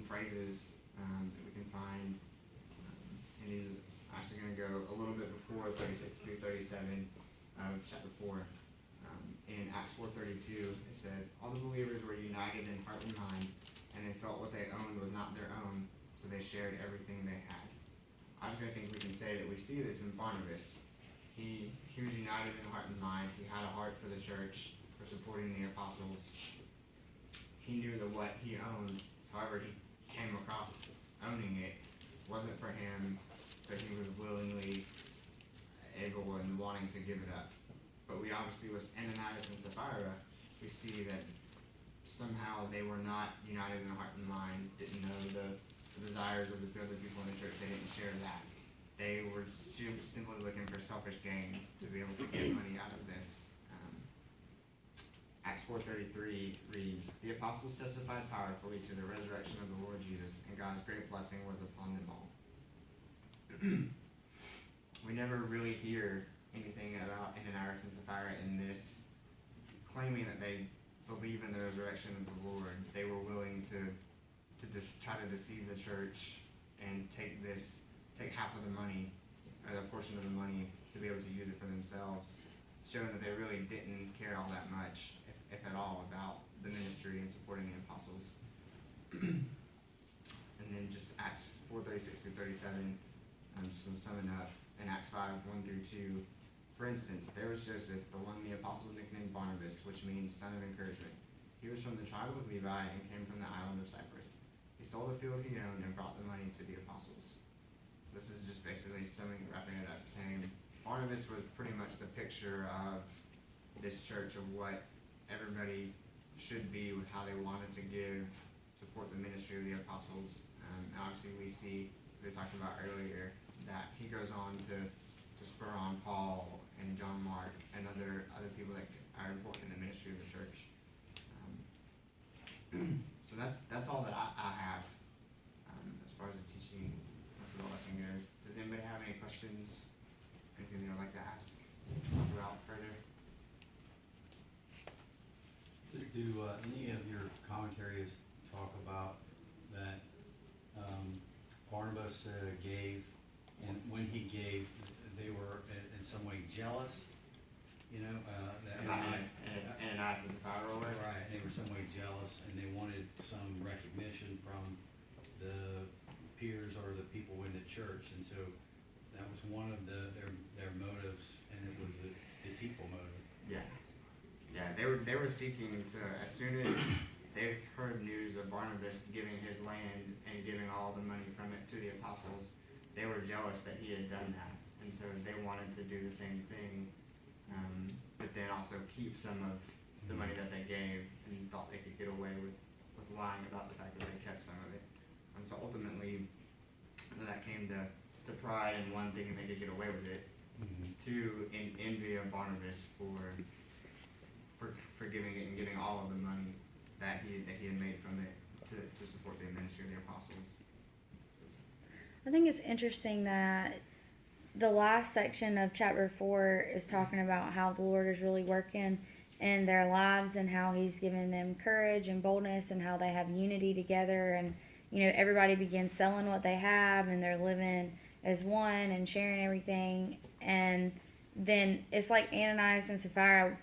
phrases that we can find, and these are actually going to go a little bit before 36 through 37 of chapter 4. In Acts 4:32, it says, "All the believers were united in heart and mind, and they felt what they owned was not their own, so they shared everything they had." Obviously, I think we can say that we see this in Barnabas. He was united in heart and mind. He had a heart for the church, for supporting the apostles. He knew that what he owned, however he came across owning it, wasn't for him, so he was willingly able and wanting to give it up. But we obviously, with Ananias and Sapphira, we see that somehow they were not united in heart and mind, didn't know the desires of the other people in the church. They didn't share that. They were simply looking for selfish gain to be able to get money out of this. Acts 4:33 reads, "The apostles testified powerfully to the resurrection of the Lord Jesus, and God's great blessing was upon them all." We never really hear anything about Ananias and Sapphira in this claiming that they believe in the resurrection of the Lord. They were willing to just try to deceive the church and take half of the money, or a portion of the money, to be able to use it for themselves, showing that they really didn't care all that much, if at all, about the ministry and supporting the apostles. And then just Acts 4:36 through 37, just to sum it up, in Acts 5:1-2, "For instance, there was Joseph, the one the apostles nicknamed Barnabas, which means son of encouragement. He was from the tribe of Levi and came from the island of Cyprus. He sold a field he owned and brought the money to the apostles." This is just basically wrapping it up, saying Barnabas was pretty much the picture of this church, of what everybody should be, with how they wanted to support the ministry of the apostles. And obviously we see, we talked about earlier, that he goes on to spur on Paul and John Mark and other people that are important in the ministry of the church. So that's all that I have as far as the teaching of the lesson goes. Does anybody have any questions? Anything they would like to ask? Talk about further? Do any of your commentaries talk about that Barnabas gave, and when he gave, they were in some way jealous? Ananias and Sapphira were. Right, they were some way jealous, and they wanted some recognition from the peers or the people in the church, and so that was one of their motives, and it was a deceitful motive. Yeah, they were seeking to, as soon as they've heard news of Barnabas giving his land and giving all the money from it to the apostles, they were jealous that he had done that, and so they wanted to do the same thing, but then also keep some of the money that they gave, and thought they could get away with lying about the fact that they kept some of it. And so ultimately, that came to pride and one thing, and they could get away with it. Two, in envy of Barnabas for giving it and giving all of the money that he had made from it to support the ministry of the apostles. I think it's interesting that the last section of chapter 4 is talking about how the Lord is really working in their lives, and how he's given them courage and boldness, and how they have unity together, and everybody begins selling what they have, and they're living as one and sharing everything. And then it's like Ananias and Sapphira,